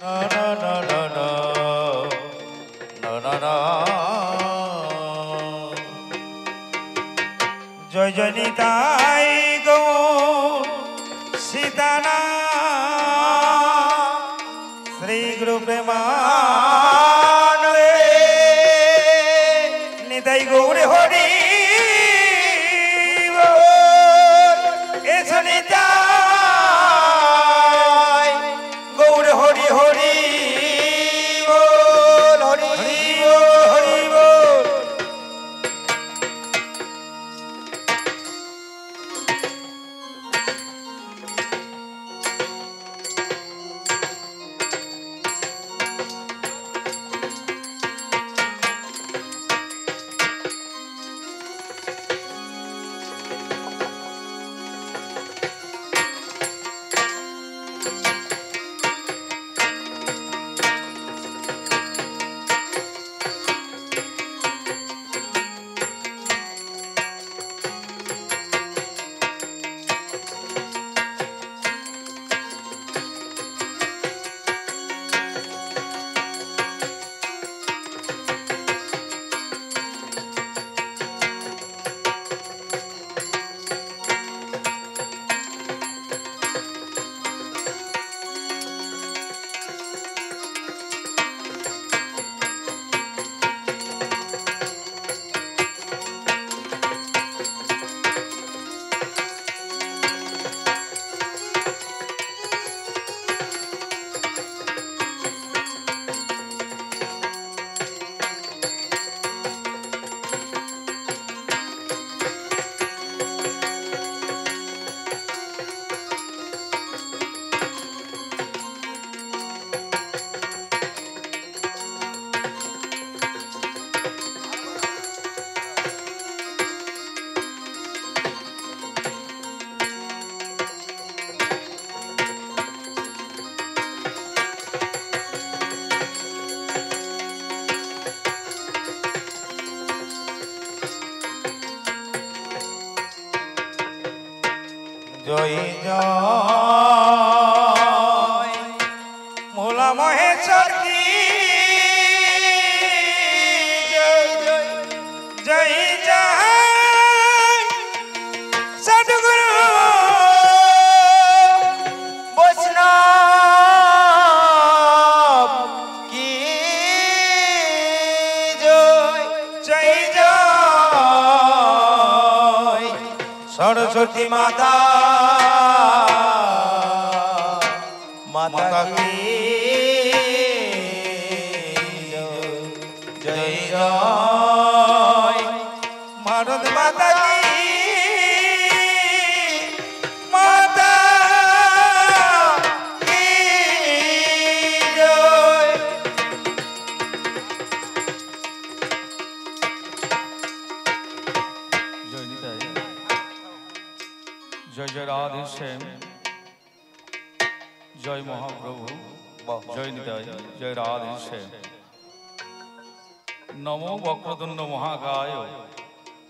না না না না না না না না জয় জয় নিতাই গৌর সীতানা শ্রী গুরু প্রেমানন্দে নিতাই গৌরে হরি এসো নিতাই গৌরে হরি হরি বল হরি হরি বল। জয় জয় মোলা মহেশ্বর কি জয় জয় জয় সদ্গুরু বৈষ্ণব কি জয় জয় জয় সরস্বতী মাতা মাতা কি জয় জয় ভারত মাতা কি মাতা কি জয়। জয় নিতাই জয় জয় রাধে শ্যাম জয় মহাপ্রভু জয় নিতাই জয় রাধে শ্যাম নমো বক্রতুণ্ড মহাকায়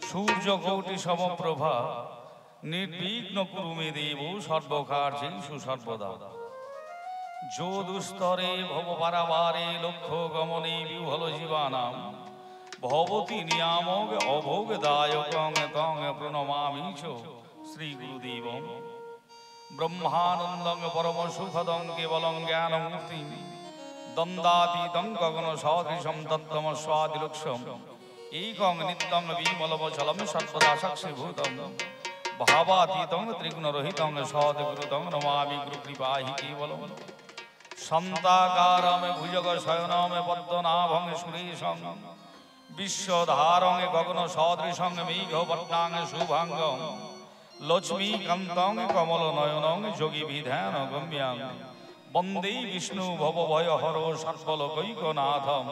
সূর্যকোটি সমপ্রভা নির্বিঘ্ন কুরু মে দেব সর্বকার্যেষু সর্বদা যো দুস্তরে ভব পারাবারে লক্ষ্য গমনে বিহ্বল জীবানাম ভবতি নিয়ামক অভোগদায়কং তং প্রণমামি চ শ্রী গুরুদেবম ব্রহ্মানন্দং পরম সুখদং কেবলং জ্ঞানমূর্তি দ্বন্দ্বাতীতং গগন সদৃশম তত্ত্বমস্বাদিলক্ষ্যম এইকং নিত্যং বিমলমচলম সর্বদা সাক্ষীভূতম ভাবাতীতং ত্রিগুণরহিতং সদ্গুরুতং নমামি গুরুকৃপাহি কেবলম সন্তাকারম ভুজগ শয়নম পদ্মনাভং সুরেশং বিশ্বধারং গগন সদৃশং মেঘবর্ণাং শুভাঙ্গং লক্ষ্মীকান্তং কমলনয়নং যোগী বিধান গম্যাং বন্দে বিষ্ণু ভবভয়হর সর্বলোকৈকনাথম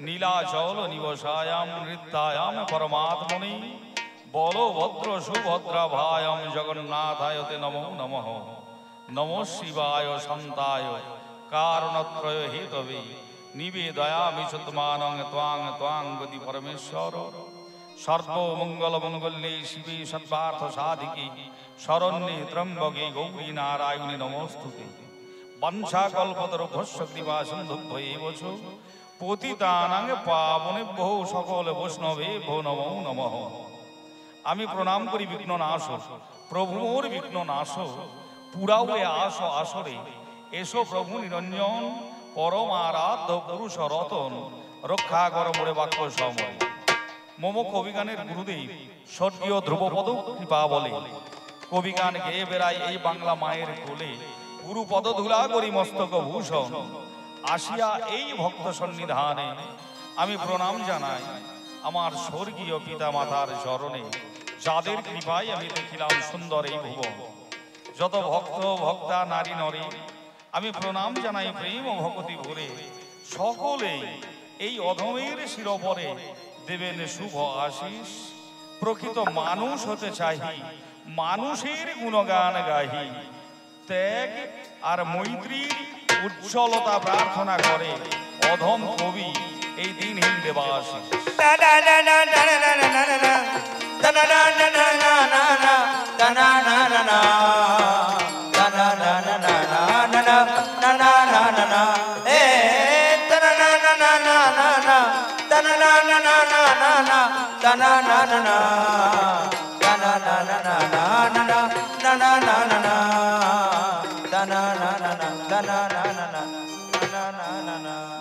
নীলাচল নিবসায়াম নৃত্যায়াম পরমাত্মনি বলভদ্র সুভদ্রাভায়াম জগন্নাথায়তে নমো নমঃ নমঃ শিবায় শান্তায় কারণত্রয় হেতবে নিবেদয়ামি সত্মানং ত্বাং ত্বাং গতি পরমেশ্বর সর্বমঙ্গলমঙ্গলে শিবে সর্বার্থ সাধিকে শরণ্যে ত্রম্বকে গৌরী নারায়ণী নমস্তুতে বাঞ্ছা কল্পতরুভ্যশ্চ কৃপা সিন্ধুভ্যৈব চ পতিতানাং পাবনেভ্যো সকল বৈষ্ণবেভ্যো নমো নমঃ। আমি প্রণাম করি বিঘ্ন নাশ, প্রভু মোর বিঘ্ন নাশ, পুরাউয়ে আস আসরে, এসো প্রভু নিরঞ্জন, পরম আরাধ্য পুরুষ রতন, রক্ষা কর মোরে বাক্য সময়। মম কবিগানের গুরুদেব স্বর্গীয় ধ্রুবপদ কৃপা বলে কবিগান গেয়ে বেড়ায় এই বাংলা মায়ের কোলে, গুরু পদ ধুলা করি মস্তক ভূষণ, আসিয়া এই ভক্ত সন্নিধানে আমি প্রণাম জানাই আমার স্বর্গীয় পিতা মাতার চরণে, যাদের কৃপায় আমি দেখিলাম সুন্দর এই ভুবন। যত ভক্ত ভক্তা নারী নরে আমি প্রণাম জানাই প্রেম ও ভক্তি ভরে, সকলেই এই অধমের শিরোপরে দেবেন শুভ আশিস। প্রকৃত মানুষ হতে চাহি, মানুষের গুণগান গাহি, ত্যাগ আর মৈত্রীর উজ্জ্বলতা প্রার্থনা করে অধম কবি এই দিনহীন দেবাশিস।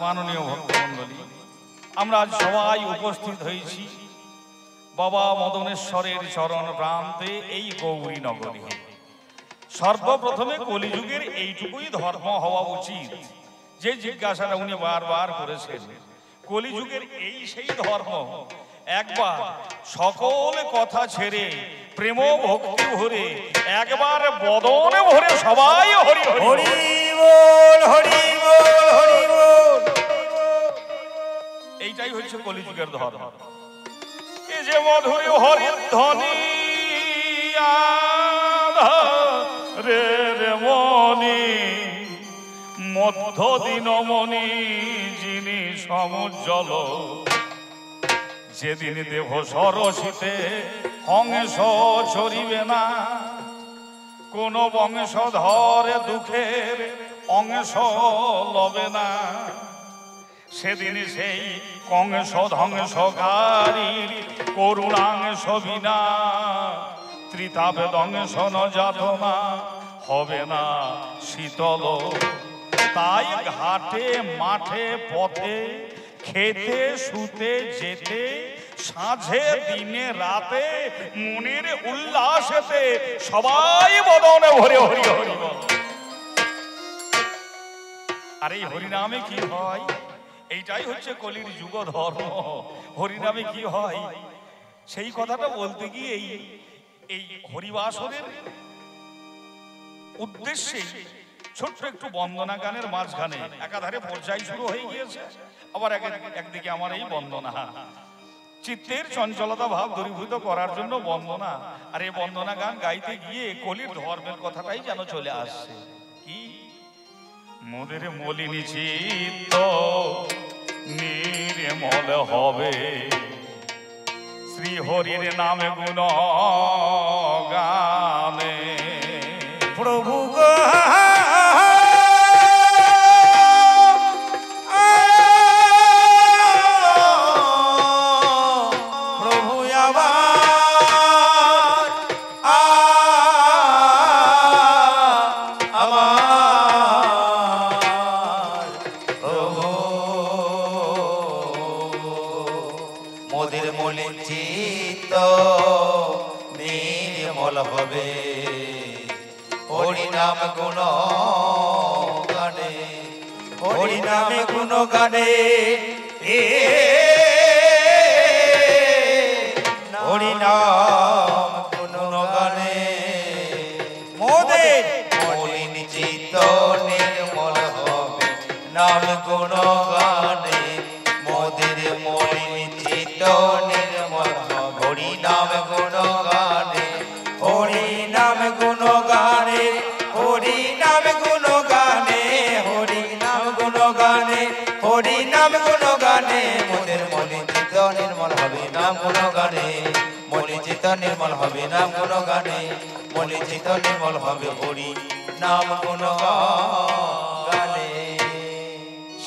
মাননীয় ভক্তমণ্ডলী, আমরা আজ সবাই উপস্থিত হয়েছি বাবা মদনেশ্বরের চরণ প্রান্তে এই গৌরী নগরী। সর্বপ্রথমে কলিযুগের এইটুকুই ধর্ম হওয়া উচিত যে জিজ্ঞাসাটা উনি বারবার করেছেন। কলিযুগের এই সেই ধর্ম, একবার সকল কথা ছেড়ে প্রেম ভক্তি ভরে একবার বদনে ভরে সবাই হরি হরি বল, হরি বল, হরি বল। এইটাই হচ্ছে কলিযুগের ধর্ম। এই যে মধুরী হরির ধ্বনি রে রে মনি, মধ্য দিনমণি যিনি সমুজ্জ্বল, যেদিন দেহ সরসিতে হংস ছড়িবে না, কোন বংশধর দুঃখের অংশ লবে না, সেদিন সেই কংস ধ্বংসকারীর করুণাংশ বিনা ত্রিতাপে দংশন যাতনা হবে না শীতল। তাই ঘাটে মাঠে পথে খেতে শুতে যেতে সাঁঝে দিনে রাতে মনের উল্লাসেতে সবাই বদনে ভরে হরি হরি বল। আর এই হরিনামে কি হয়? এইটাই হচ্ছে কলির যুগ ধর্ম। হরিনামে কি হয় সেই কথাটা বলতে গিয়ে এই হরিবাসরের উদ্দেশ্যে ছোট্ট একটু বন্দনা গানের মাঝখানে একাধারে পর্যায় শুরু হয়ে গিয়েছে, আবার একদিকে আমার এই বন্দনা, চিত্তের চঞ্চলতা ভাব দূরীভূত করার জন্য বন্দনা। আর এই বন্দনা গান গাইতে গিয়ে কলির ধর্মের কথাটাই যেন চলে আসছে। কি মোদের মলিনী চিত্ত নির্মল হবে, শ্রী হরির নামে গুণ গানে প্রভু গো হরিনামে গুণ গানে, হরিনাম গুণ গানে মোদের মলিনী চিত্ত নির্মল হবে, নাম গুণ গানে মোদের মলিনী চিত্ত নির্মল হবে। হরিনাম গুণ গানে, হরিনাম গুণ গানে, হরিনাম গুণ গানে, হরিনাম গুণ গানে, হরিনাম গুণ গানে মোদের মলিন চিত্ত নির্মল হবে, নাম গুণ গানে মলিন চিত্ত নির্মল হবে, নাম গুণ গানে মলিন চিত্ত নির্মল হবে, হরি নাম গুণ গানে।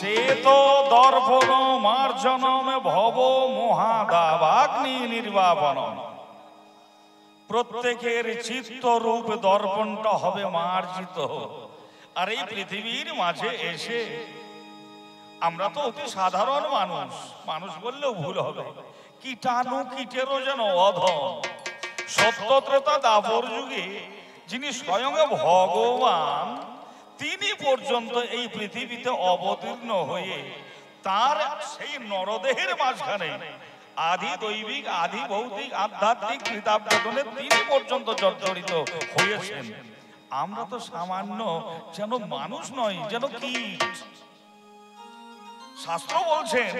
সে তো দর্পণ মার্জনম ভব মহাদাবাগ্নি নির্বাপন। প্রত্যেকের চিত্তরূপ দর্পণটা হবে মার্জিত। আর এই পৃথিবীর মাঝে এসে আমরা তো অতি সাধারণ মানুষ, মানুষ বললেও ভুল হবে, কীটাণু কীটেরও যেন অধম। সত্য ত্রেতা দাপর যুগে যিনি স্বয়ং ভগবান, তিনি পর্যন্ত এই পৃথিবীতে অবতীর্ণ হয়ে তার সেই নরদেহের মাঝখানে আদি দৈবিক আদি ভৌতিক আধ্যাত্মিক কৃতাবেদনে তিনি পর্যন্ত জর্জরিত হয়েছেন। আমরা তো সামান্য যেন মানুষ নয়, যেন কীট। শাস্ত্র বলছেন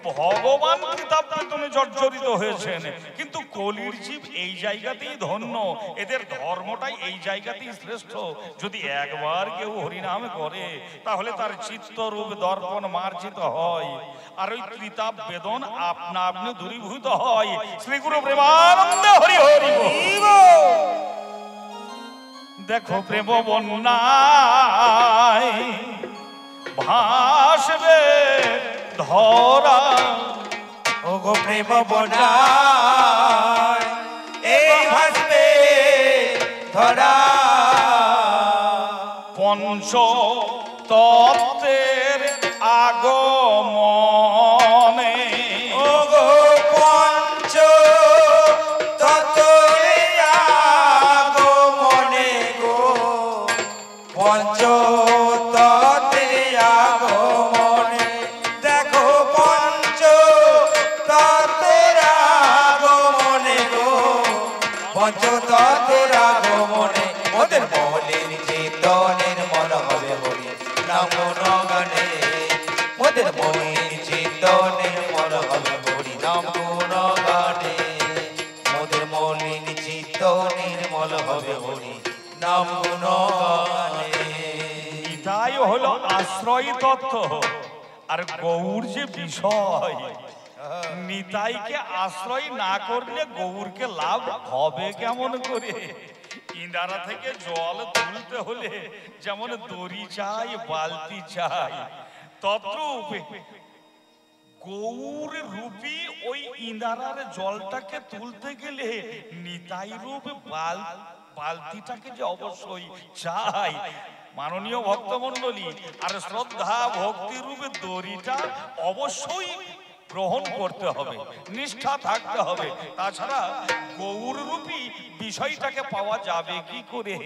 ভগবান কৃতাবেদনে জর্জরিত হয়েছেন, কিন্তু কলির জীব এই জায়গাতেই ধন্য, এদের ধর্মটাই এই জায়গাতেই শ্রেষ্ঠ। যদি একবার কেউ হরিনাম করে তাহলে তার চিত্তরূপ দর্পণ মার্জিত হয়, আর ওই কৃতাবেদন আপনা আপনি দূরীভূত হয়। শ্রী গুরু প্রেমানন্দে হরি হরি বল। দেখো প্রেম বন্যায় ভাসবে ধরা, ওগো প্রেম বন্যায় এই ভাসবে ধরা। পঞ্চ তত্ত্বের আগমনে, ওগো পঞ্চ তত্ত্বের আগমনে গো, পঞ্চ তত্ত্বের আগমনে। দেখো পঞ্চ তত্ত্বের আগমনে গো, পঞ্চ তত্ত্বের আগমনে। ওদের মৌলিক চেতনের মন হবে হরি নাম গুণগানে। ওদের মৌলিক চেতনের মন হবে হরি নাম গুণগানে। ওদের মৌলিক চেতনের মন হবে হরি নাম গুণগানে। এটাই হলো আশ্রয় তত্ত্ব। আর গৌর যে বিষয়, নিতাইকে আশ্রয় না করলে গৌরকে লাভ হবে কেমন করে? ইন্দারা থেকে জল তুলতে হলে যেমন দড়ি চাই, বালতি চাই, তদ্রূপ গৌর রূপী ওই ইন্দারার জলটাকে তুলতে গেলে নিতাই রূপ বালতিটাকে যে অবশ্যই চাই। মাননীয় ভক্তমণ্ডলী, আর শ্রদ্ধা ভক্তি রূপে দড়িটা অবশ্যই গ্রহণ করতে হবে, নিষ্ঠা থাকতে হবে। তাছাড়া গৌর রূপী বিষয়টাকে পাওয়া যাবে কি করে?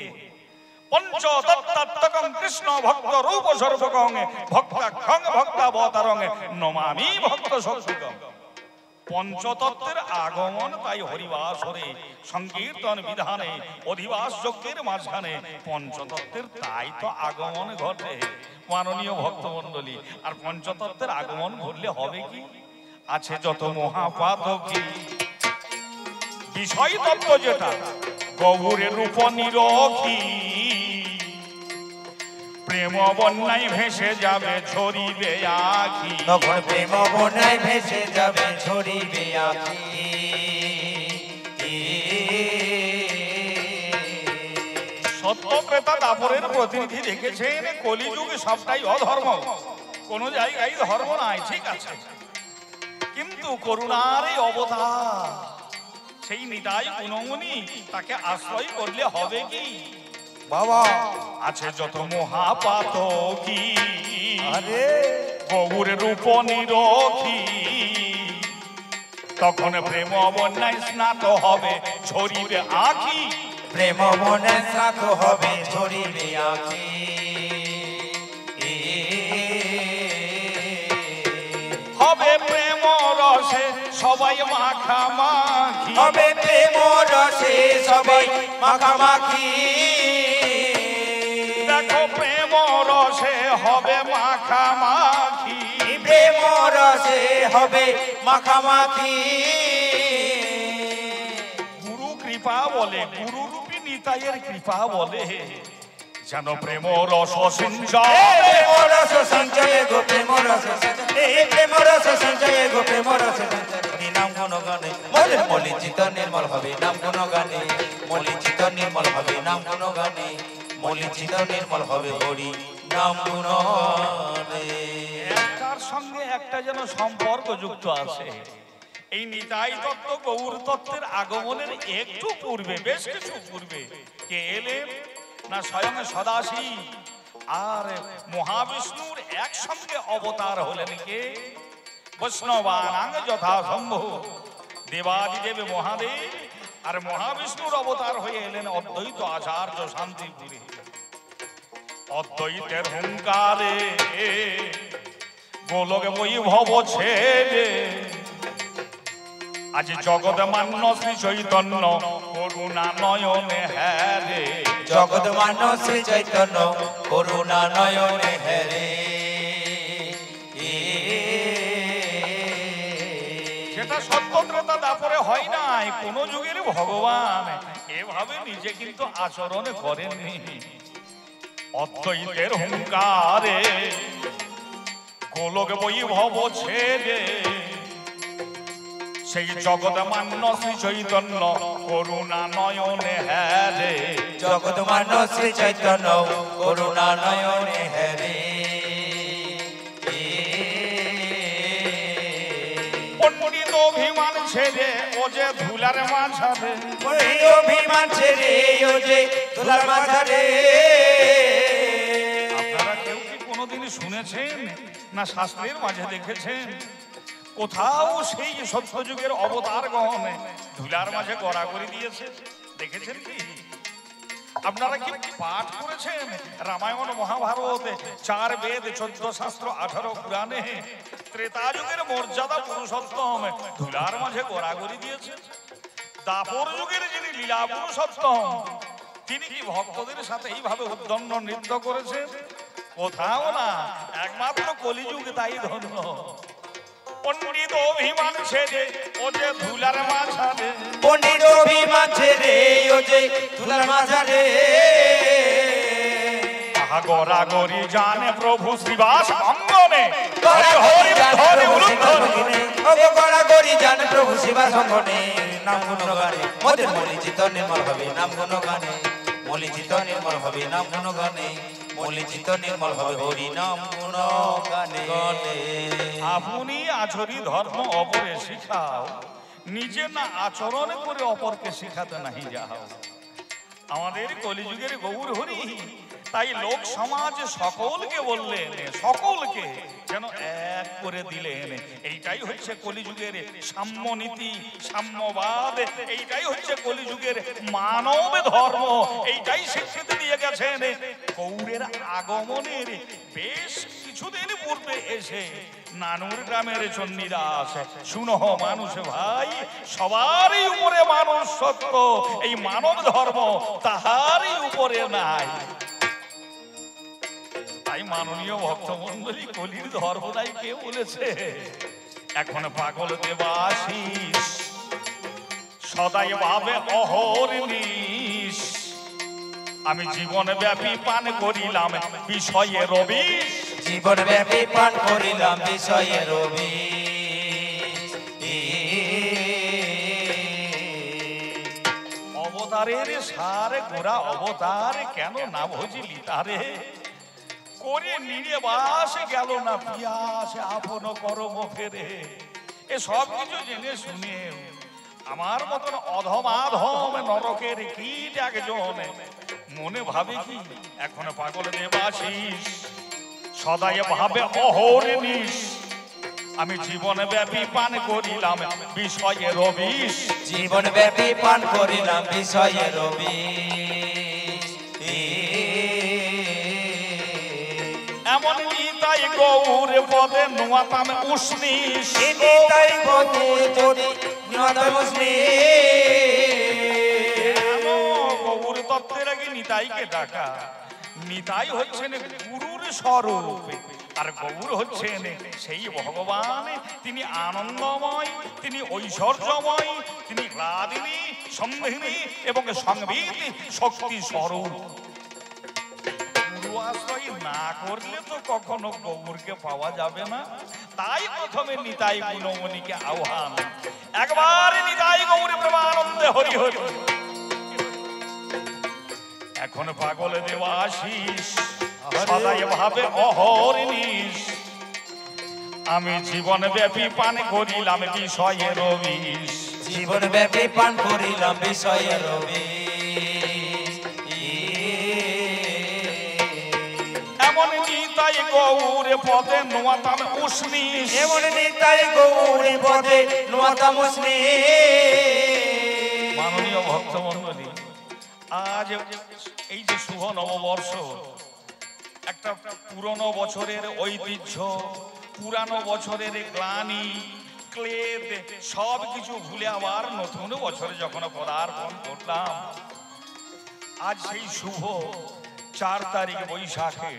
পঞ্চতত্ত্বকং কৃষ্ণ ভক্ত রূপ সর্বকং ভক্তাক্ষং ভক্তাবতারং নমামি ভক্ত শক্তিকং। পঞ্চতত্ত্বের আগমন তাই হরিবাসরে সংকীর্তন বিধানে অধিবাস যজ্ঞের মাঝখানে পঞ্চতত্ত্বের তাই তো আগমন ঘটে মাননীয় ভক্তমণ্ডলী। আর পঞ্চতত্ত্বের আগমন ঘটলে হবে কি? আছে যত মহাপাতকী বিষয় তত্ত্ব, যেটা গৌরের রূপ নিরখী, প্রেম বন্যায় ভেসে যাবে ঝরিবে আখি। তখন প্রেম বন্যায় ভেসে যাবে ঝরিবে আখি। সত্য ক্রেতা দাপরের প্রতিনিধি দেখেছেন কলিযুগে সবটাই অধর্ম, কোন জায়গায় ধর্ম নাই, ঠিক আছে, কিন্তু করুণার এই অবতার সেই নিতাই গুণমণি, তাকে আশ্রয় করলে হবে কি বাবা? আছে যত মহাপাতকী গৌরের রূপ নিরখী, তখন প্রেম বন্যায় স্নাত হবে ঝরিবে আখি। প্রেম মনে স্নাত হবে ঝরিবে আখি। হবে প্রেম রসে সবাই মাখামাখি, হবে প্রেম রসে সবাই মাখামাখি। দেখো প্রেম রসে হবে মাখামাখি, প্রেম রসে হবে মাখামাখি। গুরু কৃপা বলে, গুরু রূপী নিতাইয়ের কৃপা বলে, যেন প্রেম রস সঞ্চয়, প্রেম রস সঞ্চয় গো, প্রেম রস সঞ্চয়, প্রেম রস সঞ্চয় গো, প্রেম রস সঞ্চয়। নাম গুণগানে মোদের মলি চিত্ত নির্মল হবে নাম গুণগানে। মলি চিত্ত নির্মল হবে নাম গুণগানে। মলি চিত্ত নির্মল হবে হরি নাম গুণগানে। সঙ্গে একটা যেন সম্পর্ক যুক্ত আছে। এই নিতাই তত্ত্ব গৌর তত্ত্বের আগমনের একটু পূর্বে, বেশ কিছু পূর্বে কে এলেন না স্বয়ং সদাশিব আর মহাবিষ্ণুর একসঙ্গে অবতার হলেন কে? বৈষ্ণবানাং যথাসম্ভব দেবাদিদেব মহাদেব আর মহাবিষ্ণুর অবতার হয়ে এলেন অদ্বৈত আচার্য শান্তিপুরে। অদ্বৈতের হুঙ্কারে গোলক বৈভব ছেড়ে আজ জগৎ মান্য শ্রী চৈতন্য করুণা নয়নে হ্যারে। জগৎ মান্য শ্রী চৈতন্য করুণা নয়নে হ্যারে। সেটা সত্যত্রতা দাপরে হয় নাই, কোন যুগের ভগবান এভাবে নিজে কিন্তু আচরণ করেননি। অদ্বৈতের হুঙ্কারে গোলক বৈভব ছেড়ে সেই জগৎ মান্য শ্রী চৈতন্য করুণা নয়নে হ্যারে। জগৎ মান্য শ্রী চৈতন্য করুণা নয়নে হ্যারে। পণ্ডিত অভিমান ছেড়ে ও যে ধুলার মাঝারে, পণ্ডিত অভিমান ছেড়ে ও যে ধুলার মাঝারে। আপনারা কেউ কি কোনোদিন শুনেছেন না শাস্ত্রের মাঝে দেখেছেন কোথাও সেই সত্যযুগের অবতারগণ ধুলার মাঝে গড়াগড়ি দিয়েছে? দেখেছেন কি? আপনারা কি পাঠ করেছেন রামায়ণ মহাভারত 4 বেদ 14 শাস্ত্র 18 পুরাণে ত্রেতা যুগের মর্যাদা পুরুষোত্তম ধুলার মাঝে গড়াগড়ি দিয়েছে? দাপর যুগের যিনি লীলা পুরুষোত্তম তিনি কি ভক্তদের সাথে এইভাবে উদ্দণ্ড নৃত্য করেছেন? কোথাও না, একমাত্র কলিযুগ তাই ধন্য। পণ্ডিত অভিমান ছেড়ে ও যে ধুলার মাঝারে, পণ্ডিত অভিমান ছেড়ে ও যে ধুলার মাঝারে। গড়াগড়ি জানে প্রভু শ্রীবাস অঙ্গনে, হরি হরি ধরে উলুধ্বনি। গড়াগড়ি জানে প্রভু শ্রীবাস অঙ্গনে। নাম গুণগানে মোদের মলিচিত নির্মল হবে, নাম গুণগানে মলিচিত নির্মল হবে, নাম গুণগানে মলিচিত নির্মল হবে, হরি নাম গুণগানে। আপনি আচরি ধর্ম অপরে শিখাও, নিজে না আচরণ করে অপরকে শিখাতে নাহি যাও। আমাদের কলিযুগের গৌর হরি তাই লোক সমাজ সকলকে বললেন, সকলকে যেন এক করে দিলেন। এইটাই হচ্ছে কলিযুগের সাম্যনীতি, সাম্যবাদ, এইটাই হচ্ছে কলিযুগের মানব ধর্ম। এইটাই স্বীকৃতি দিয়ে গেছেন। গৌরের আগমনের বেশ কিছুদিন পূর্বে এসে নানুর গ্রামের চণ্ডীদাস, শুনো মানুষ ভাই, সবারই উপরে মানুষ সত্য, এই মানব ধর্ম তাহারই উপরে নাই। তাই মাননীয় ভক্তমন্ডলী, কলির ধর্ম নাই কে বলেছে? এখন পাগল দেবাশিস সদাই ভাবে অহর্নিশ, আমি জীবন ব্যাপী পান করিলাম বিষয়ের বিষ। জীবন ব্যাপী পান করিলাম বিষয়ের বিষ। অবতারের সার গোরা অবতার কেন না ভজিলি তারে, করে নিরে বাস গেল না পিয়াস আপন করম ফেরে। এ সব কিছু জেনে শুনে আমার মতন অধমাধম নরকের কীট একজন মনে ভাবে কি এখন পাগল দেবাশিস সদাই ভাবে অহর্নিশ, আমি জীবন ব্যাপী পান করিলাম বিষয়ের বিষ। জীবন ব্যাপী পান করিলাম বিষয়ের বিষ। এমন নিতাই গৌর পদে নুয়াতাম উষ্ণিস, নিতাই গৌর যদি নুয়াতাম উষ্ণিস। গৌর তত্ত্বের আগে নিতাইকে ডাকা। নিতাই হচ্ছেন গুরুর স্বরূপ, আর গৌর হচ্ছেন সেই ভগবান। তিনি আনন্দময়, তিনি ঐশ্বর্যময়, তিনি ক্লাদিনী, সম্বিনী এবং সংবিত শক্তি স্বরূপ। গুরু আশ্রয় না করলে তো কখনো গৌরকে পাওয়া যাবে না। তাই প্রথমে নিতাই গুণমণিকে আহ্বান, একবার নিতাই গৌর প্রেমানন্দে হরি হরি। এখন পাগল দেবাশিস সদাই ভাবে অহর্নিশ, আমি জীবন ব্যাপী পান করিলাম বিষয়ের বিষ, জীবন ব্যাপী পান করিলাম বিষয়ের বিষ। এমন নিতাই গৌরে পদে নোয়াতাম উষ্ণীষ, এমন নিতাই গৌরী পদে নোয়াতাম উষ্ণীষ। মাননীয় ভক্তমণ্ডলী, আজ এই যে শুভ নববর্ষ, একটা পুরনো বছরের ঐতিহ্য, পুরানো বছরের গ্লানি ক্লেদ সব কিছু ভুলে আবার নতুন বছরে যখন পদার্পণ করলাম, আজ সেই শুভ 4 তারিখ বৈশাখে,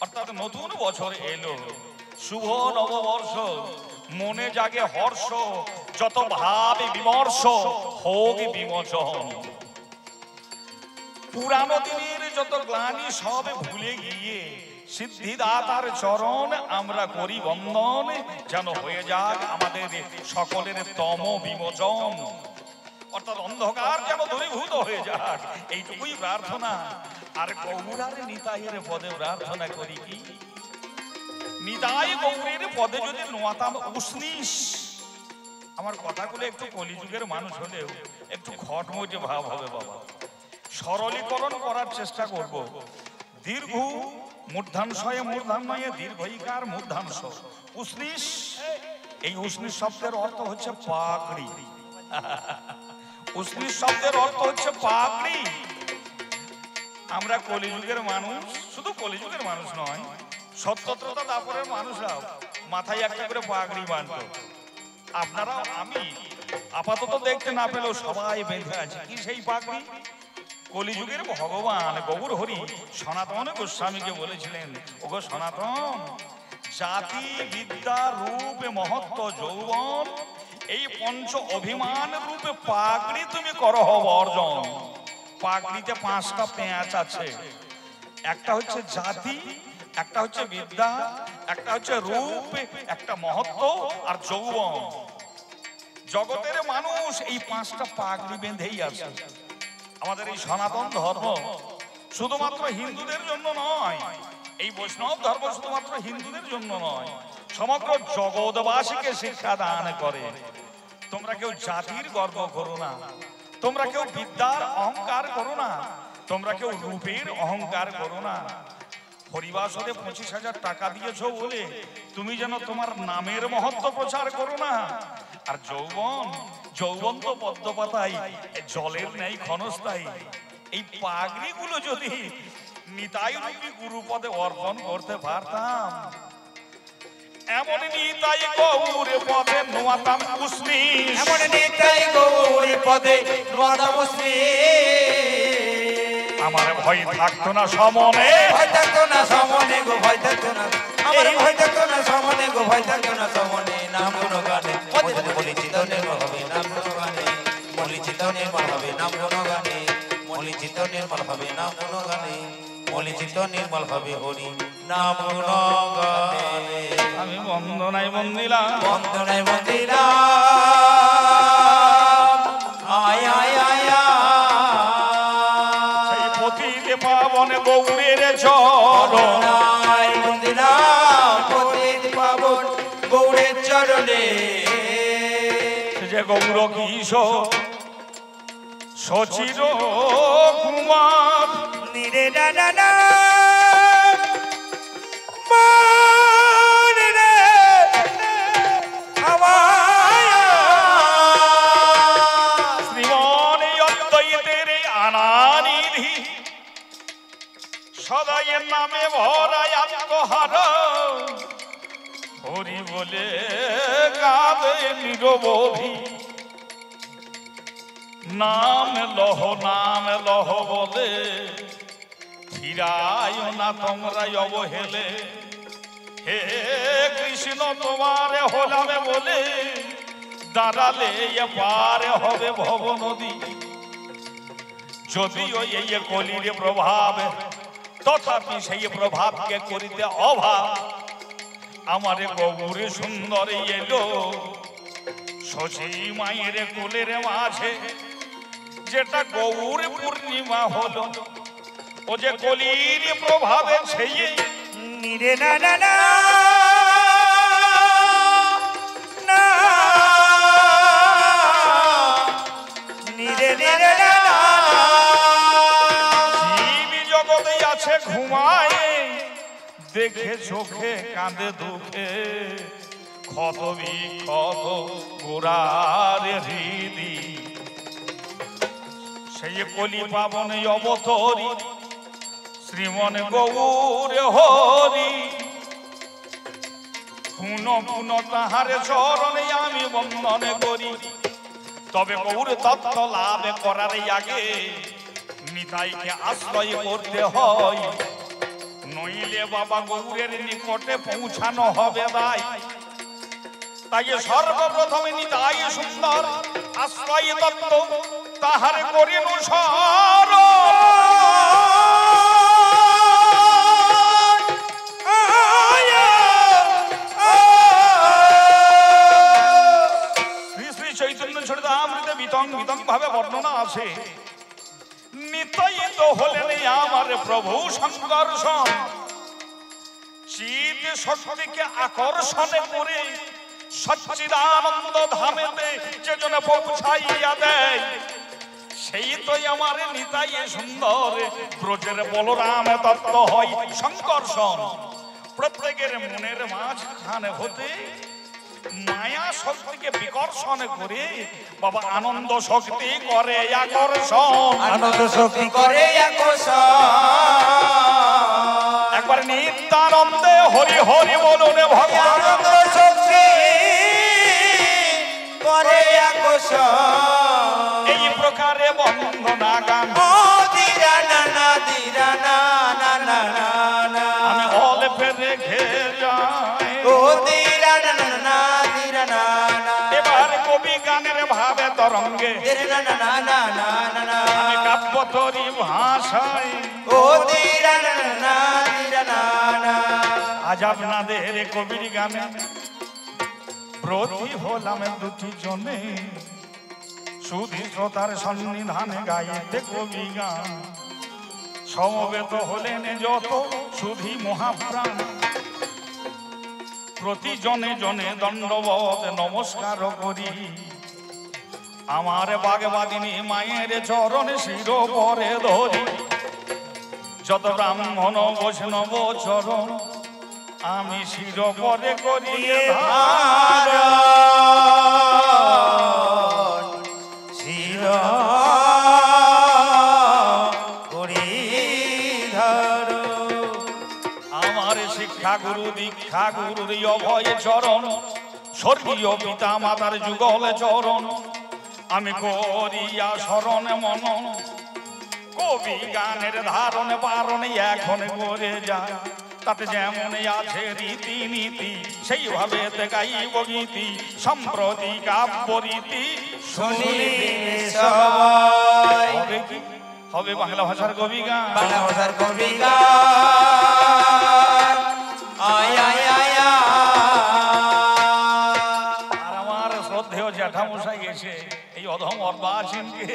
অর্থাৎ নতুন বছর এলো, শুভ নববর্ষ, মনে জাগে হর্ষ, যত ভাব বিমর্ষ হোক বিমোচন। পুরানো দিনের যত গ্লানি সব ভুলে গিয়ে সিদ্ধিদাতার চরণ আমরা করি বন্দন, যেন হয়ে যাক আমাদের সকলের তম বিমোচন, অর্থাৎ অন্ধকার যেন দূরীভূত হয়ে যাক, এইটুকুই প্রার্থনা। আর গৌরার নিতাইয়ের পদে প্রার্থনা করি কি, নিতাই গৌরের পদে যদি নোয়াতাম উষ্ণীষ। আমার কথাগুলো একটু কলিযুগের মানুষ হলেও একটু খটমটে ভাব হবে বাবা, সরলীকরণ করার চেষ্টা করব। দীর্ঘ মূর্ধাংশয়ে মূর্ধান্বয়ে দীর্ঘইকার মূর্ধাংশ উষ্ণীষ। এই উষ্ণীষ শব্দের অর্থ হচ্ছে পাগড়ি। উষ্ণীষ শব্দের অর্থ হচ্ছে পাগড়ি। আমরা কলিযুগের মানুষ, শুধু কলিযুগের মানুষ নয়, সত্যত্রতা দাপরের মানুষরাও মাথায় একটা করে পাগড়ি বাঁধত। আপনারা আমি আপাতত দেখতে না পেলেও সবাই বেঁধে আছে কি সেই পাগড়ি? কলিযুগের ভগবান গৌর হরি সনাতন গোস্বামীকে বলেছিলেন, ওগো সনাতন, জাতি বিদ্যা রূপ মহত্ব যৌবন, এই পঞ্চ অভিমান রূপে পাগড়ি তুমি করো অর্জন। পাগড়িতে 5টা পেঁচ আছে, একটা হচ্ছে জাতি, একটা হচ্ছে বিদ্যা, একটা হচ্ছে রূপ, একটা মহত্ব আর যৌবন। জগতের মানুষ এই 5টা পাগড়ি বেঁধেই আছে। আমাদের এই সনাতন ধর্ম শুধুমাত্র হিন্দুদের জন্য নয়, এই বৈষ্ণব ধর্ম শুধুমাত্র হিন্দুদের জন্য নয়, সমগ্র জগৎবাসীকে শিক্ষা দান করে। তোমরা কেউ জাতির গর্ব করো না, তোমরা কেউ বিদ্যার অহংকার করো না, তোমরা কেউ রূপের অহংকার করো না। হরিবাসরে 25,000 টাকা দিয়েছো বলে তুমি যেন তোমার নামের মহত্ব প্রচার করো না। আর যৌবন, যৌবন তো পদ্মপাতাই, জলের নেই ক্ষণস্থায়ী। এই পাগড়িগুলো যদি নিতাই রূপী গুরুপদে অর্পণ করতে পারতাম, এমন নিতাই গৌর পদে নোয়াতাম উষ্ণীষ, এমন নিতাই গৌর পদে নোয়াতাম উষ্ণীষ। আমার ভয় থাকতো না সমনে, ভয় থাকতো না সমনে গো, ভয় থাকতো না, আমার ভয় থাকতো না সমনে গো, ভয় থাকতো না সমনে। নাম গুণগানে মলিচিত নির্মল হবে, নাম গুণগানে মলিচিত নির্মল হবে, নাম গুণগানে মলিচিত নির্মল হবে, নাম গুণগানে মলিচিত নির্মল হবে হরি নাম গুণগানে। আমি বন্দনায় বন্দিলাম, বন্দনায় বন্দিলাম, আয় আয় আয় সেই পতিতে পাবন গৌরের চরণ, বন্দনায় বন্দিলাম, পতিত পাবন গৌরের চরণে। যে গৌর কিশোর সচির কুমার, নিরে না না না শ্রীমনে অদ্বৈতের আনানিধি, সদাই নামে ভরায় আত্মহার, হরি বলে কাঁদে নিরবধি, নাম লহ বলে ফিরায় না তোমরা অবহেলে। হে কৃষ্ণ তোমারে হলামে বলে দাঁড়ালে পার হবে ভব নদী। যদিও এই কলির প্রভাব, তথাপি সেই প্রভাবকে করিতে অভাব। আমারে গৌরে সুন্দর এলো শশী মায়ের কোলের মাঝে, যেটা গৌর পূর্ণিমা হলো, ও যে কলির প্রভাবে সেই নিরে না না না দেখে চোখে কাঁদে দুঃখে ক্ষত বিক্ষত গোড়ার হৃদি সেই কলি পাবনে অবতরি শ্রীমন গৌর হরি পুন পুন তাহার চরণে আমি বন্দন করি তবে গৌর তত্ত্ব লাভ করার আগে নিতাইকে আশ্রয় করতে হয় নইলে বাবা গৌরের নিকটে পৌঁছানো হবে তাই তাই সর্বপ্রথমে নিতাই সুন্দর আশ্রয় তত্ত্ব তাহার করিনু সর শ্রী শ্রী চৈতন্য চরিতামৃতে বিতং বিতং ভাবে বর্ণনা আছে নিতাই তো হলেন আমার প্রভু সংকর্ষণ চিৎ শক্তিকে আকর্ষণ করে সচ্চিদানন্দ ধামেতে যে জন পৌঁছাইয়া দেয় সেই তো আমার নিতাই সুন্দর ব্রজের বলরাম তত্ত্ব হয় সংকর্ষণ প্রত্যেকের মনের মাঝখানে হতে মায়া শক্তিকে বিকর্ষণ করে বাবা আনন্দ শক্তি করে আকর্ষণ আনন্দ শক্তি করে আকর্ষণ একবার নিত্যানন্দে হরি হরি বলুন ভগবান আনন্দ শক্তি করে আকর্ষণ এই প্রকারে বন্দনা গান ও দিরা না না দিরা না না না না আমি অল্পে রেখে যাই ও দিরা না না না দিরা না না এবার কবি গানের ভাবে তরঙ্গে দিরা না না না না না না আমি কাব্য তরি ভাষায় ও দিরা না না না দিরা না না আজ আপনাদের কবির গানে ব্রতী হলাম দুটি জনে সুধী শ্রোতার সন্নিধানে গাইতে কবি গান সমবেত হলেন যত সুধী মহাপ্রাণ প্রতি জনে জনে দণ্ডবত নমস্কার করি আমার বাগবাদিনী মায়ের চরণে শির পরে ধরি যত ব্রাহ্মণ বৈষ্ণব চরণ আমি শির পরে করিয়ে শির করি ধর আমার শিক্ষা গুরু দীক্ষা গুরুর অভয় চরণ স্বর্গীয় পিতা মাতার যুগল চরণ আমি করিয়া শরণ মনন কবি গানের ধারণ পারণ এখন করে যায় তাতে যেমন আছে রীতি নীতি সেইভাবে গাইব গীতি সম্প্রতি কাব্য রীতি শুনিবে সবাই হবে কি হবে বাংলা ভাষার কবি গান বাংলা ভাষার কবি গান আয় আয় আয় আর আমার শ্রদ্ধেয় জ্যাঠামশাই এসে এই অধম অর্বাচীনকে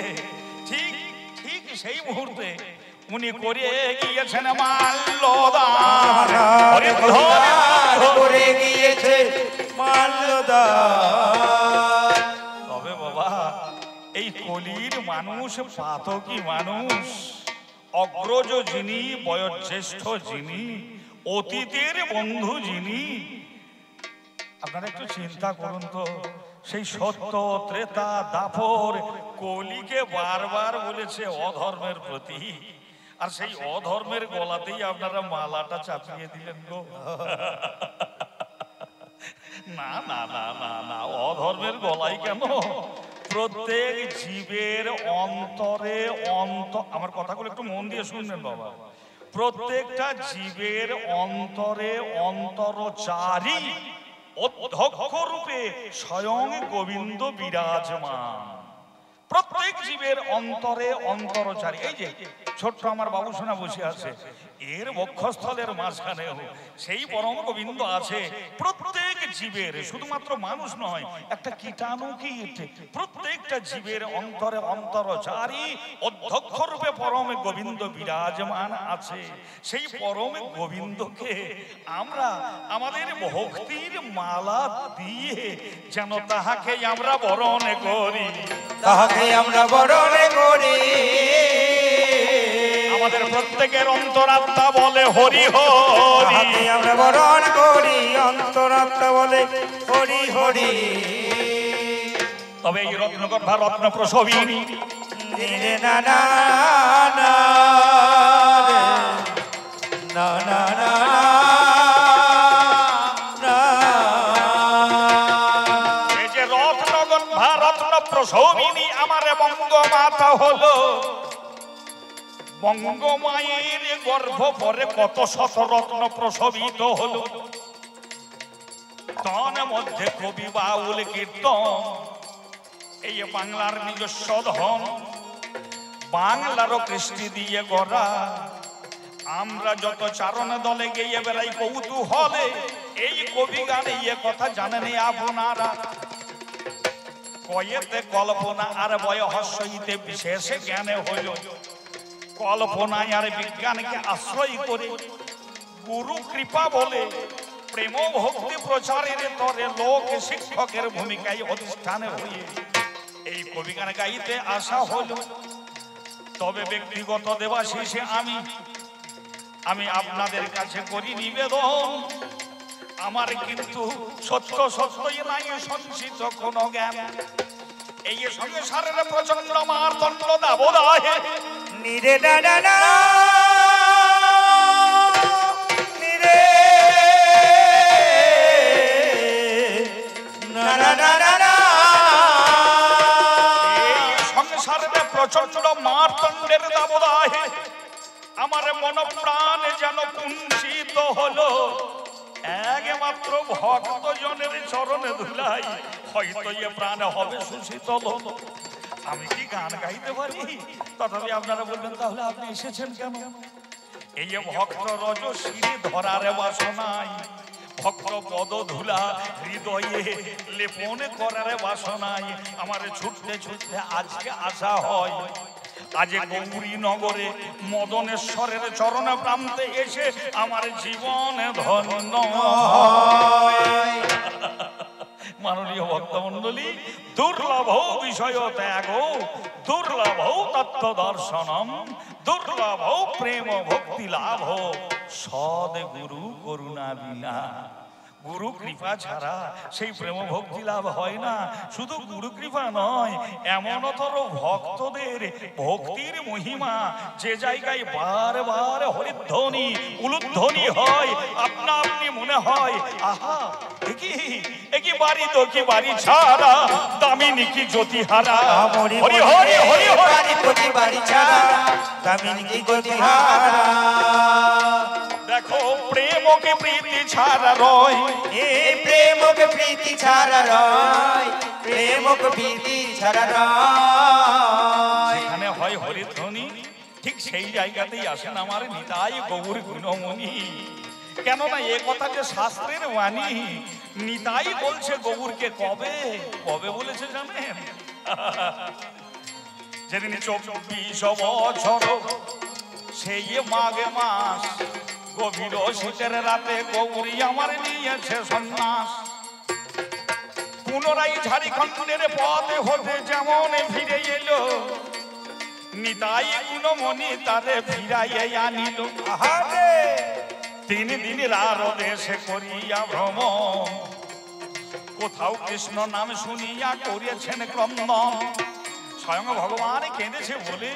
ঠিক ঠিক সেই মুহূর্তে উনি করে গিয়েছেন মাল্যদান হরি বল, করে গিয়েছে মাল্যদান তবে বাবা এই কলির মানুষ পাতকি মানুষ অগ্রজ যিনি বয়োজ্যেষ্ঠ যিনি অতীতের বন্ধু যিনি আপনারা একটু চিন্তা করুন তো সেই সত্য ত্রেতা দাপর কলিকে বারবার বলেছে অধর্মের প্রতি আর সেই অধর্মের গলাতেই আপনারা মালাটা চাপিয়ে দিলেন গো না না না না না অধর্মের গলায় কেন প্রত্যেক জীবের অন্তরে আমার কথাগুলো একটু মন দিয়ে শুনবেন বাবা প্রত্যেকটা জীবের অন্তরে অন্তরচারী অধ্যক্ষ রূপে স্বয়ং গোবিন্দ বিরাজমান প্রত্যেক জীবের অন্তরে অন্তরচারী এই যে ছোট্ট আমার বাবু সোনা বসে আছে এর বক্ষস্থলের মাঝখানে সেই পরম গোবিন্দ আছে প্রত্যেক জীবের শুধুমাত্র মানুষ নয় একটা কীটাণু কীট প্রত্যেকটা জীবের অন্তরে অন্তরচারী অধ্যক্ষ রূপে পরম গোবিন্দ বিরাজমান আছে সেই পরম গোবিন্দকে আমরা আমাদের ভক্তির মালা দিয়ে যেন তাহাকে আমরা বরণ করি তাহাকে আমরা বরণ করি আমাদের প্রত্যেকের অন্তরাত্মা বলে হরি হরি। আমরা বরণ করি অন্তরাত্মা বলে হরি হরি। তবে এই রত্নগর্ভা রত্ন প্রসবিনী না না না না না না এই যে রত্নগর্ভা রত্ন প্রসবিনী আমার বঙ্গমাতা হলো, বঙ্গমায়ের গর্ভ পরে কত শত রত্ন প্রসবিত হলো। তার মধ্যে কবি বাউল কীর্তন, এই বাংলার নিজস্ব ধন, বাংলারও কৃষ্টি দিয়ে গড়া। আমরা যত চারণ দলে গিয়ে বেড়াই কৌতূহলে, এই কবি গানে এ কথা জানেন আপনারা। কয়েতে কল্পনা আর বয়হস্যইতে বিশেষ জ্ঞানে হইল, কল্পনায় আর বিজ্ঞানকে আশ্রয় করে গুরু কৃপা বলে প্রেম ভক্তি প্রচারের তরে লোক শিক্ষকের ভূমিকায় অধিষ্ঠানে হয়ে এই কবি গান গাইতে আসা হলো। তবে ব্যক্তিগত দেবাশিসে আমি আপনাদের কাছে করি নিবেদন, আমার কিন্তু সত্য সত্যই নাই সঞ্চিত কোন জ্ঞান। এই সংসারের প্রচন্ড মারদণ্ড দাবদাহে নিরে না না না নিরে না না না না না। এই সংসারের প্রচন্ড মারদণ্ডের দাবদাহে আমার মন প্রাণ যেন কুঞ্চিত হলো। একমাত্র ভক্ত জনের চরণে ধুলাই হয়তো এ প্রাণ হবে সুশীতল। আমি কি গান গাইতে পারি? তথাপি আপনারা বলবেন তাহলে আপনি এসেছেন কেন? এই যে ভক্ত রজশিরি ধরার বাসনাই, ভক্ত পদ ধুলা হৃদয়ে লেপন করার বাসনাই আমার ছুটতে ছুটতে আজকে আসা হয়। আজ গৌরী নগরে মদনেশ্বরের চরণ প্রান্তে এসে আমার জীবন ধন্য। মাননীয় ভক্তমণ্ডলী, দুর্লভ বিষয় ত্যাগ, দুর্লভ তত্ত্ব দর্শনম, দুর্লভ প্রেম ভক্তি লাভ, সদ গুরু করুণা বিনা। গুরু কৃপা ছাড়া সেই প্রেম ভক্তি লাভ হয় না। শুধু গুরু কৃপা নয়, এমনতর ভক্তদের ভক্তির মহিমা যে জায়গায় বারবার হরিধ্বনি উলুধ্বনি হয়, আপনা আপনি মনে হয় আহা একই বাড়ি তো কি বাড়ি ছাড়া, দামিনী কি জ্যোতিহারা। হরি হরি হরি হরি বাড়ি বাড়ি ছাড়া দামিনী কি জ্যোতিহারা। দেখো প্রেমকে প্রীতি ছাড়া রয়, এই প্রেমকে প্রীতি ছাড়া রয়, প্রেমকে প্রীতি ছাড়া রয়। এখানে হয় হরিধ্বনি, ঠিক সেই জায়গাতেই আসেন আমার নিতাই গৌর গুণমণি। কেননা এ কথা যে শাস্ত্রের বাণী, নিতাই বলছে গৌরকে কবে কবে বলেছে জানেন? যেদিন 24 বছর সেই মাঘ মাস, গভীর শীতের রাতে গৌরী আমার নিয়েছে সন্ন্যাস। পুনরায় ঝাড়খণ্ডের পথে হতে যেমন ফিরে এলো, নিতাই গুণমণি তারে ফিরাইয়া আনিল। 3 দিনের আর দেশে করিয়া ভ্রমণ, কোথাও কৃষ্ণ নাম শুনিয়া করিয়াছেন ক্রন্দন। স্বয়ং ভগবান কেঁদেছে বলে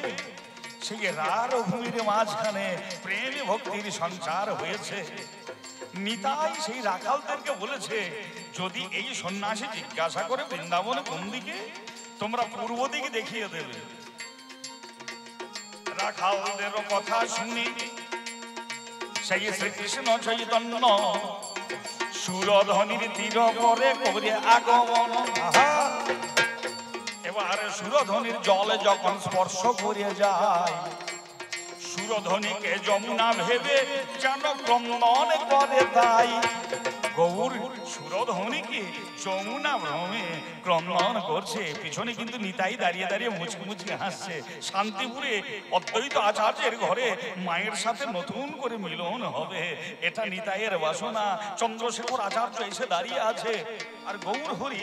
সেই রার ভূমির মাঝখানে প্রেম ভক্তির সঞ্চার হয়েছে। নিতাই সেই রাখালদেরকে বলেছে, যদি এই সন্ন্যাসী জিজ্ঞাসা করে বৃন্দাবনে কোন দিকে, তোমরা পূর্ব দিকে দেখিয়ে দেবে। রাখালদের কথা শুনি সেই শ্রীকৃষ্ণ চৈতন্য সুরধ্বনির তীর করে করে আগমন। এবার সুরধ্বনির জলে যখন স্পর্শ করে যায়, সুরধ্বনিকে যমুনা ভেবে যেন ক্রন্দন করে তাই। গৌর সুরধ্বনিকে যমুনা ভ্রমে ক্রন্দন করছে, পিছনে কিন্তু নিতাই দাঁড়িয়ে দাঁড়িয়ে মুচকি মুচকি হাসছে। শান্তিপুরে অদ্বৈত আচার্যের ঘরে মায়ের সাথে নতুন করে মিলন হবে, এটা নিতাইয়ের বাসনা। চন্দ্রশেখর আচার্য এসে দাঁড়িয়ে আছে, আর গৌর হরি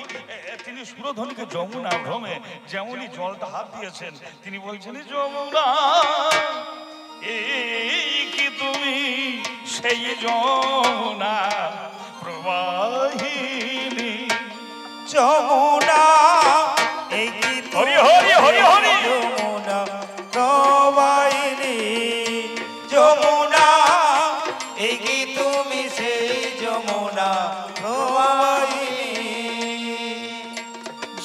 তিনি সুরধ্বনিকে যমুনা ভ্রমে যেমনই জলটা হাত দিয়েছেন, তিনি বলছেন যমুনা এই কি তুমি সেই যমুনা প্রবাহিনী? যমুনা এই কি হরি হরি হরি হরি। যমুনা প্রবাহিনী, যমুনা এই কি তুমি সেই যমুনা প্রবাহিনী।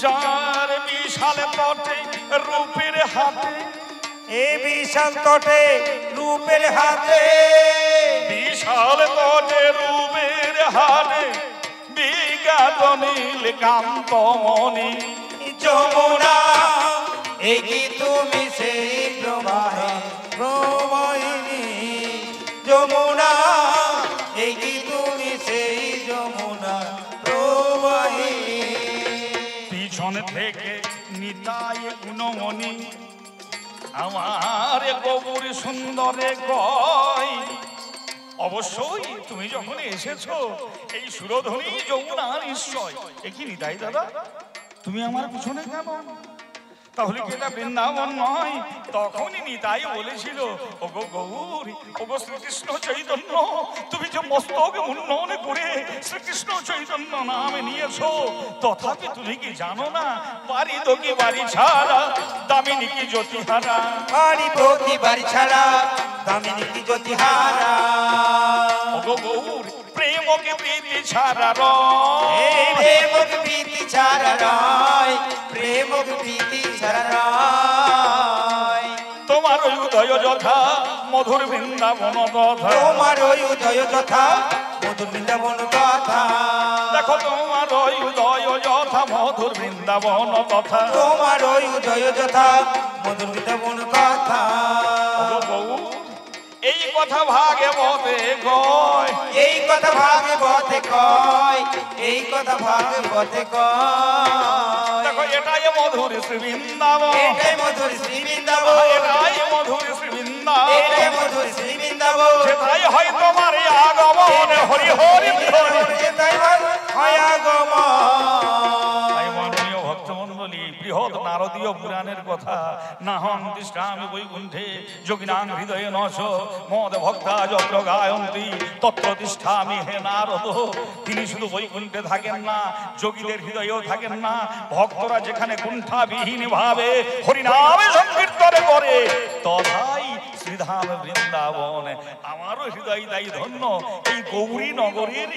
যার বিশাল তটে রূপের হাতে, এ বিশাল তটে রূপের হাতে, বিশাল তটে রূপের হাতে বিজ্ঞাত নীল কান্ত মণি। যমুনা এই কি তুমি সেই প্রবাহে প্রবাহিনী, যমুনা এই কি তুমি সেই যমুনা প্রবাহিনী। পিছন থেকে নিতাই গুণমণি আমার গৌর সুন্দরে কয়, অবশ্যই তুমি যখন এসেছো এই সুরধ্বনি যমুনা নিশ্চয়। এ কি নিতাই দাদা, তুমি আমার পিছনে কেন? তাহলে কি এটা বৃন্দাবন নয়? তখনই নিতাই বলেছিল, ওগো গৌর, ওগো শ্রীকৃষ্ণ চৈতন্য, তুমি যে মস্তক উন্নয়ন করে শ্রীকৃষ্ণ চৈতন্য নামে নিয়েছো, তথাপি তুমি কি জানো না পারি তো কি বাড়ি ছাড়া দামিনী কি জ্যোতিহারা? বাড়ি প্রতি বাড়ি ছাড়া দামিনী কি জ্যোতিহারা। ওগো গৌর, প্রেমকে প্রীতি ছাড়া রয়, প্রেমক প্রীতি ছাড়া রয়, প্রেমক প্রীতি ছাড়া রয়। তোমার উদয় যথা মধুর বৃন্দাবন তথা, তোমার উদয় যথা মধুর বৃন্দাবন কথা। দেখো তোমার উদয় যথা মধুর বৃন্দাবন তথা। তোমার উদয় যথা মধুর বৃন্দাবন কথা। ওগো গৌর, এই কথা ভাগে বতে কয়, এই কথা ভাগে বতে কয়, এই কথা ভাগে বতে কয়। দেখো এটাই মধুর শ্রী বৃন্দাবন, এটাই মধুর শ্রী বৃন্দাবন, এটাই মধুর শ্রী বৃন্দাবন, এটাই মধুর শ্রী বৃন্দাবন। সেটাই হয় তোমার এই আগমন। হরি হরি হরি। এটাই হয় আগমন। তাই মাননীয় ভক্তমণ্ডলী, বৃহৎ নারদীয় পুরাণের কথা, নাহং তিষ্ঠামি বৈকুণ্ঠে যোগিনাং হৃদয়ে নশ মদ ভক্তা যত্র গায়ন্তি তত্র তিষ্ঠামি হে নারদ। তিনি শুধু বৈকুণ্ঠে থাকেন না, যোগীদের হৃদয়েও থাকেন না। ভক্তরা যেখানে কুণ্ঠাবিহীন ভাবে হরিনামে সংকীর্তন করে, তথাই শ্রীধাম বৃন্দাবন। আমারও হৃদয় তাই ধন্য, এই গৌরী নগরের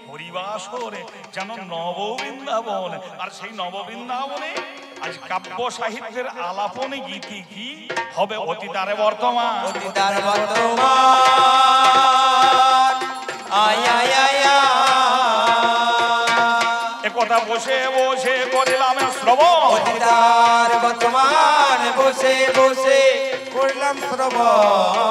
হরিবাসরে যেন নববৃন্দাবন। আর সেই নববৃন্দাবনে আজ কাব্য সাহিত্যের আলাপনে গীতি কি হবে অতীতারে বর্তমান। অতীতার বর্তমান আয় আয় আয় একথা বসে বসে করিলাম শ্রবণ, অতীতার বর্তমান বসে বসে করলাম শ্রবণ।